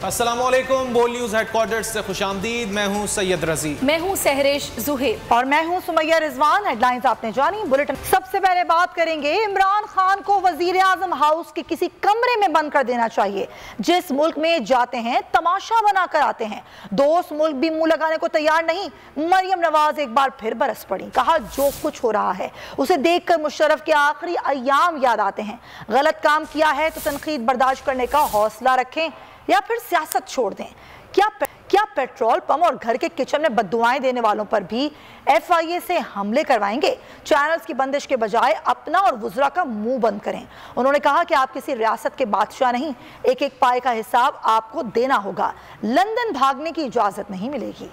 अस्सलामुअलैकुम, बोल news headquarter से खुशामदीद। मैं हूं सैयद रजी, मैं हूं सहरेश जुहेर और मैं हूं सुमैया रिजवान। हेडलाइंस आपने जानी। बुलेटिन सबसे पहले बात करेंगे, इमरान खान को वजीर आजम हाउस के किसी कमरे में बंद कर देना चाहिए। जिस मुल्क में जाते हैं तमाशा बनाकर आते हैं, दोस्त मुल्क भी मुंह लगाने को तैयार नहीं। मरियम नवाज एक बार फिर बरस पड़ी, कहा जो कुछ हो रहा है उसे देखकर मुशर्रफ के आखिरी अय्याम याद आते हैं। गलत काम किया है तो तनकीद बर्दाश्त करने का हौसला रखें या फिर सियासत छोड़ दें। क्या पेट्रोल पंप और घर के किचन में बद्दुआएं देने वालों पर भी FIA से हमले करवाएंगे? चैनल्स की बंदिश के बजाय अपना और वुज़रा का मुंह बंद करें। उन्होंने कहा कि आप किसी रियासत के बादशाह नहीं, एक एक पाए का हिसाब आपको देना होगा। लंदन भागने की इजाजत नहीं मिलेगी।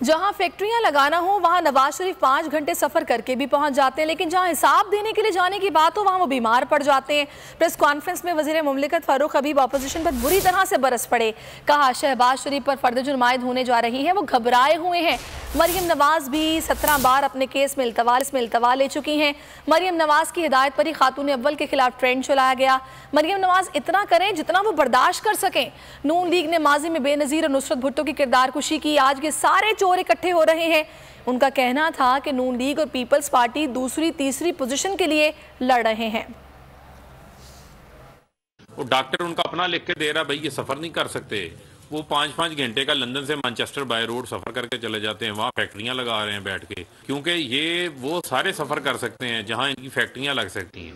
जहां फैक्ट्रियां लगाना हो वहां नवाज शरीफ 5 घंटे सफर करके भी पहुंच जाते हैं, लेकिन जहां हिसाब देने के लिए जाने की बात हो वहां वो बीमार पड़ जाते हैं। प्रेस कॉन्फ्रेंस में वजीर मुमलिकत फारूक हबीब अपोजिशन पर बुरी तरह से बरस पड़े। कहा शहबाज शरीफ पर फर्द जुर्मायद होने जा रही है, वो घबराए हुए हैं। मरियम नवाज भी 17 बार अपने केस में इल्तवा ले चुकी हैं। मरियम नवाज की हिदायत पर ही खातून अव्वल के खिलाफ ट्रेंड चलाया गया। मरियम नवाज इतना करें जितना वो बर्दाश्त कर सकें। नून लीग ने माजी में बेनज़ीर और नुसरत भुट्टो की किरदार कुशी की, आज के सारे चोर इकट्ठे हो रहे हैं। उनका कहना था कि नून लीग और पीपल्स पार्टी दूसरी तीसरी पोजीशन के लिए लड़ रहे हैं। वो डॉक्टर उनका अपना लिख के दे रहा, भाई ये सफर नहीं कर सकते। वो 5-5 घंटे का लंदन से मैनचेस्टर बाय रोड सफर करके चले जाते हैं, वहाँ फैक्ट्रियां लगा रहे हैं बैठ के, क्योंकि ये वो सारे सफर कर सकते हैं जहाँ इनकी फैक्ट्रियां लग सकती हैं।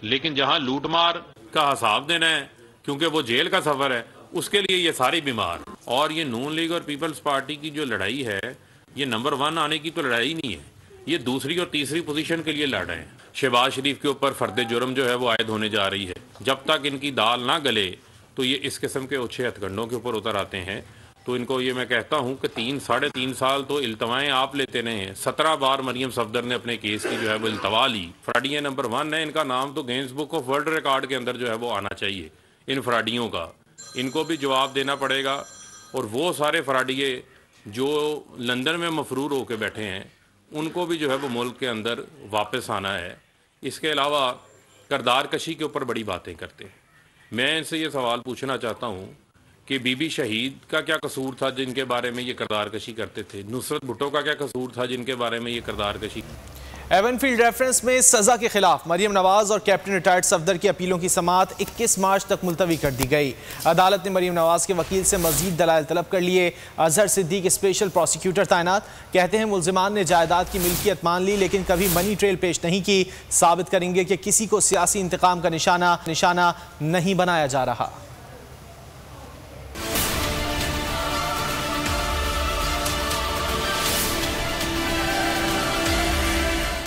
लेकिन जहाँ लूटमार का हिसाब देना है, क्योंकि वो जेल का सफर है, उसके लिए ये सारे बीमार। और ये नून लीग और पीपल्स पार्टी की जो लड़ाई है, ये नंबर 1 आने की तो लड़ाई नहीं है, ये दूसरी और तीसरी पोजीशन के लिए लड़ रहे हैं। शहबाज शरीफ के ऊपर फर्द जुर्म जो है वो आयद होने जा रही है। जब तक इनकी दाल ना गले तो ये इस किस्म के ओछे हथकंडों के ऊपर उतर आते हैं। तो इनको ये मैं कहता हूँ कि 3-3.5 साल तो इल्तवाएं आप लेते रहे हैं। 17 बार मरियम सफदर ने अपने केस की जो है वो इल्तवा ली। फ्राडिया नंबर 1 है, इनका नाम तो Guinness book of world record के अंदर जो है वो आना चाहिए। इन फ्राडियों का इनको भी जवाब देना पड़ेगा। और वो सारे फ्राडिये जो लंदन में मफरूर होकर बैठे हैं, उनको भी जो है वो मुल्क के अंदर वापस आना है। इसके अलावा किरदार कशी के ऊपर बड़ी बातें करते हैं। मैं इनसे ये सवाल पूछना चाहता हूँ कि बीबी शहीद का क्या कसूर था जिनके बारे में ये किरदार कशी करते थे? नुसरत भुट्टो का क्या कसूर था जिनके बारे में ये किरदार कशी? एवनफील्ड रेफरेंस में सजा के खिलाफ मरियम नवाज और कैप्टन रिटायर्ड सफदर की अपीलों की समाअत 21 मार्च तक मुलतवी कर दी गई। अदालत ने मरियम नवाज के वकील से मजीद दलाइल तलब कर लिए। अजहर सिद्दीक स्पेशल प्रोसिक्यूटर तैनात, कहते हैं मुल्जिमान ने जायदाद की मिल्कियत मान ली लेकिन कभी मनी ट्रेल पेश नहीं की। साबित करेंगे कि किसी को सियासी इंतकाम का निशाना नहीं बनाया जा रहा।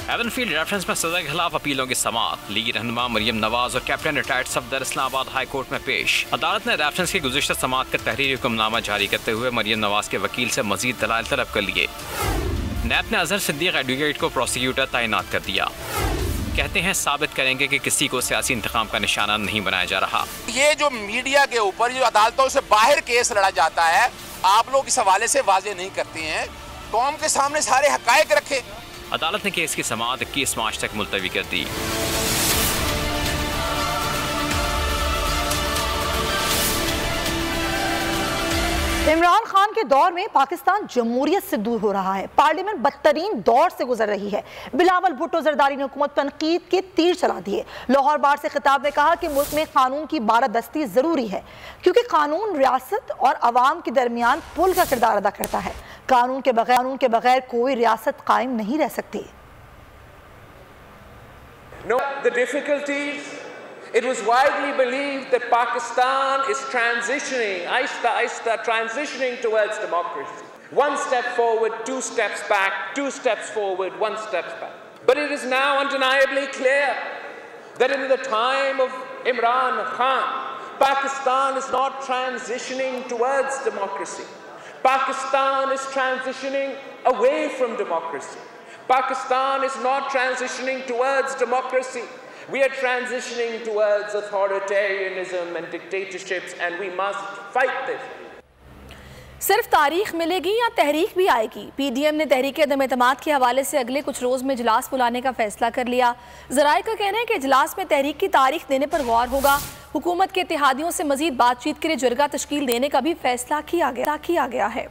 एवनफील्ड रेफरेंस में सजा के खिलाफ अपीलों की समाअत। लीग रहनुमा मरियम नवाज और captain retired Safdar Islamabad high court में पेश। अदालत ने रेफरेंस की गुज़िश्ता समाअत का तहरीरी हुक्मनामा जारी करते हुए मरियम नवाज के वकील से मजीद दलाइल तलब कर लिए। नैब ने अजहर सिद्दीक एडवोकेट को प्रोसिक्यूटर तैनात कर दिया। कहते हैं साबित करेंगे कि किसी को सियासी इंतकाम का निशाना नहीं बनाया जा रहा। ये जो मीडिया के ऊपर जो अदालतों से बाहर केस लड़ा जाता है, आप लोग इस हवाले से वाजे नहीं करते हैं। कौम के सामने सारे हकायक रखे। अदालत ने केस की समाअत 21 मार्च तक मुलतवी कर दी। इमरान खान के दौर में पाकिस्तान जमहूरियत से दूर हो रहा है। पार्लियामेंट बदतरीन दौर से गुजर रही है। बिलावल भुट्टो जरदारी ने हुकूमत पर तनकीद के तीर चला दिए। लाहौर बार से खिताब में कहा कि मुल्क में कानून की बारादस्ती जरूरी है, क्योंकि कानून रियासत और अवाम के दरमियान पुल का किरदार अदा करता है। कानून के बगैर कोई रियासत कायम नहीं रह सकती। No, the difficulties. It was widely believed that Pakistan is transitioning, transitioning towards democracy. 1 step forward, 2 steps back, 2 steps forward, 1 step back. But it is now undeniably clear that in the time of Imran Khan, Pakistan is not transitioning towards democracy. Pakistan is transitioning away from democracy. Pakistan is not transitioning towards democracy. We are transitioning towards authoritarianism and dictatorships, and we must fight this. सिर्फ तारीख मिलेगी या तहरीक भी आएगी? PDM ने तहरीक अदम एतमाद के हवाले से अगले कुछ रोज़ में इजलास बुलाने का फैसला कर लिया। ज़राए का कहना है कि इजलास में तहरीक की तारीख देने पर गौर होगा। हुकूमत के इत्तेहादियों से मजीद बातचीत के लिए जरगा तश्कील देने का भी फैसला किया गया है।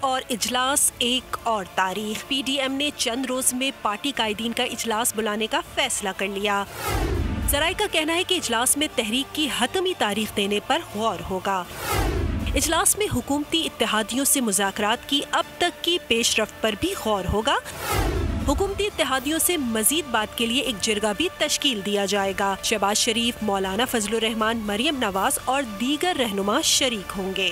और इजलास, एक और तारीख। पीडीएम ने चंद रोज में पार्टी कायदीन का इजलास बुलाने का फैसला कर लिया। जराये का कहना है कि इजलास में तहरीक की हतमी तारीख देने पर गौर होगा। इजलास में हुकूमती इत्तेहादियों से मुज़ाकरात की अब तक की पेशरफ्त पर भी गौर होगा। हुकूमती इत्तेहादियों से मजीद बात के लिए एक जिरगा भी तश्कील दिया जाएगा। शहबाज शरीफ, मौलाना फजलुर रहमान, मरियम नवाज और दीगर रहनुमा शरीक होंगे।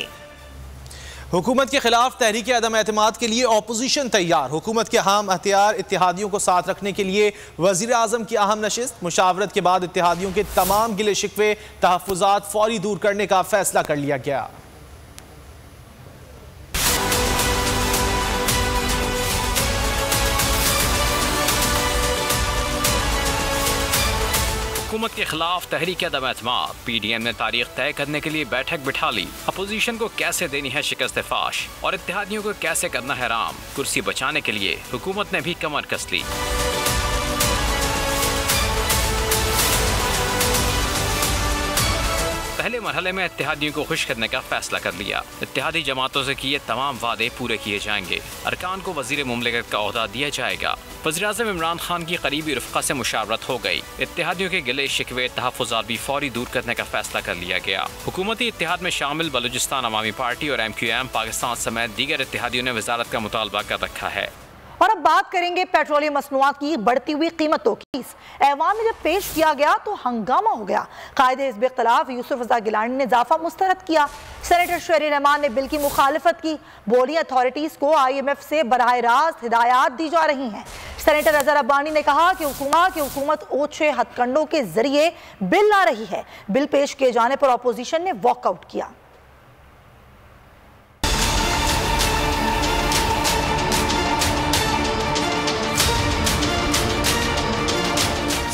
हुकूमत के खिलाफ तहरीक अदम एतमाद के लिए ऑपोजिशन तैयार। हुकूमत के अहम हथियार इत्तेहादियों को साथ रखने के लिए वजीर आजम की अहम नशिस्त। मुशावरत के बाद इत्तेहादियों के तमाम गिले शिकवे, तहफ़्फ़ुज़ात फौरी दूर करने का फैसला कर लिया गया। हुकूमत के खिलाफ तहरीक अदम एतमाद। पीडीएम ने तारीख तय करने के लिए बैठक बिठा ली। अपोजिशन को कैसे देनी है शिकस्त फाश और इत्तेहादियों को कैसे करना है राम। कुर्सी बचाने के लिए हुकूमत ने भी कमर कस ली। पहले मरहले में इत्तेहादियों को खुश करने का फैसला कर लिया। इत्तेहादी जमातों से किए तमाम वादे पूरे किए जाएंगे। अरकान को वजीर मुमलिकत का ओहदा दिया जाएगा। वज़ीर-ए-आज़म इमरान खान की करीबी रफ़्क़ा से मुशावरत हो गई। इत्तेहादियों के गिले शिकवे, तहफ़्फ़ुज़ात भी फौरी दूर करने का फैसला कर लिया गया। हुकूमती इत्तेहाद में शामिल बलूचिस्तान अवामी पार्टी और MQM पाकिस्तान समेत दीगर इत्तेहादियों ने वज़ारत का मुतालबा कर रखा है। और अब बात करेंगे पेट्रोलियम मसनूआत की बढ़ती हुई कीमतों की। ऐवान में जब पेश किया गया तो हंगामा हो गया। कायदे हिज़्ब इख्तिलाफ यूसुफ रज़ा गिलानी ने इजाफा मुस्तरद किया। सेनेटर शहरी रहमान ने बिल की मुखालफत की। बोली अथॉरिटीज़ को IMF से बराह रास्त हिदायत दी जा रही हैं। सेनेटर अजहर अब्बानी ने कहा कि हुकूमत ओछे हथकंडों के जरिए बिल ला रही है। बिल पेश किए जाने पर अपोजिशन ने वॉकआउट किया।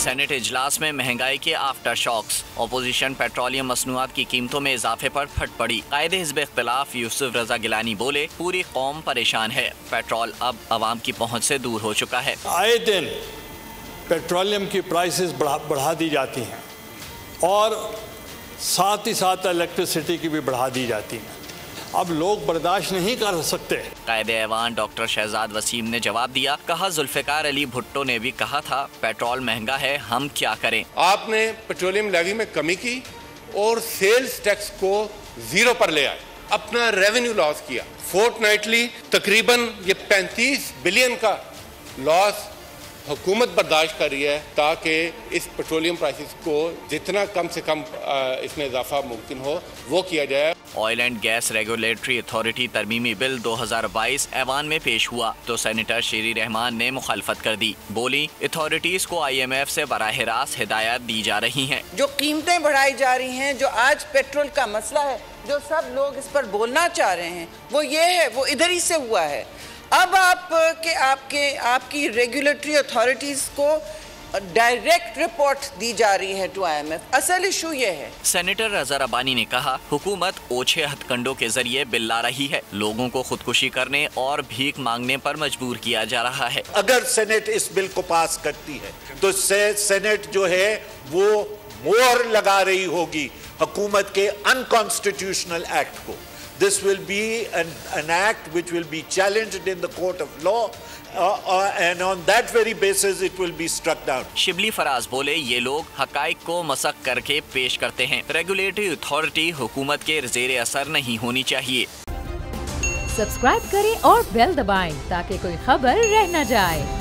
सेनेट इजलास में महंगाई के आफ्टर शॉक्स। अपोजिशन पेट्रोलियम मसनूआत की कीमतों में इजाफे पर फट पड़ी। कायदे हिज़्ब इख्तिलाफ यूसुफ रज़ा गिलानी बोले, पूरी कौम परेशान है। पेट्रोल अब आवाम की पहुंच से दूर हो चुका है। आए दिन पेट्रोलियम की प्राइसेस बढ़ा दी जाती हैं और साथ ही साथ इलेक्ट्रिसिटी की भी बढ़ा दी जाती हैं। अब लोग बर्दाश्त नहीं कर सकते। कायदे ऐवान डॉक्टर शहजाद वसीम ने जवाब दिया। कहा, जुल्फ़िकार अली भुट्टो ने भी कहा था पेट्रोल महंगा है, हम क्या करें। आपने पेट्रोलियम लेवी में कमी की और सेल्स टैक्स को 0 पर ले आए, अपना रेवेन्यू लॉस किया। फोर्टनाइटली तकरीबन ये 35 बिलियन का लॉस हुकूमत बर्दाश्त कर रही है ताकि इस पेट्रोलियम प्राइसेस को जितना कम से कम इसमें इजाफा मुमकिन हो वो किया जाए। Oil and gas regulatory authority तरमीमी बिल 2022 ऐवान में पेश हुआ तो सेनेटर शेरी रहमान ने मुखालफत कर दी। बोली, अथॉरिटीज को IMF से बराह रास्त हिदायत दी जा रही हैं। जो कीमतें बढ़ाई जा रही हैं, जो आज पेट्रोल का मसला है, जो सब लोग इस पर बोलना चाह रहे हैं, वो ये है, वो इधर ही से हुआ है। अब आपकी रेगुलेटरी अथॉरिटीज को डायरेक्ट रिपोर्ट दी जा रही है टू IMF। असल इशू ये है। सेनेटर अजहर अब्बानी ने कहा, हुकूमत ओछे हथकंडों के जरिए बिल ला रही है। लोगों को खुदकुशी करने और भीख मांगने पर मजबूर किया जा रहा है। अगर सेनेट इस बिल को पास करती है तो सेनेट जो है वो मोहर लगा रही होगी हुकूमत के अनकॉन्स्टिट्यूशनल एक्ट को। This will be an act which will be challenged in the court of law and on that very basis it will be struck down. Shibli Faraz बोले, ये लोग हकाइक को मसक करके पेश करते हैं। रेगुलेटरी अथॉरिटी हुकूमत के ज़ेरे असर नहीं होनी चाहिए। सब्सक्राइब करें और बेल दबाएं ताकि कोई खबर रह न जाए।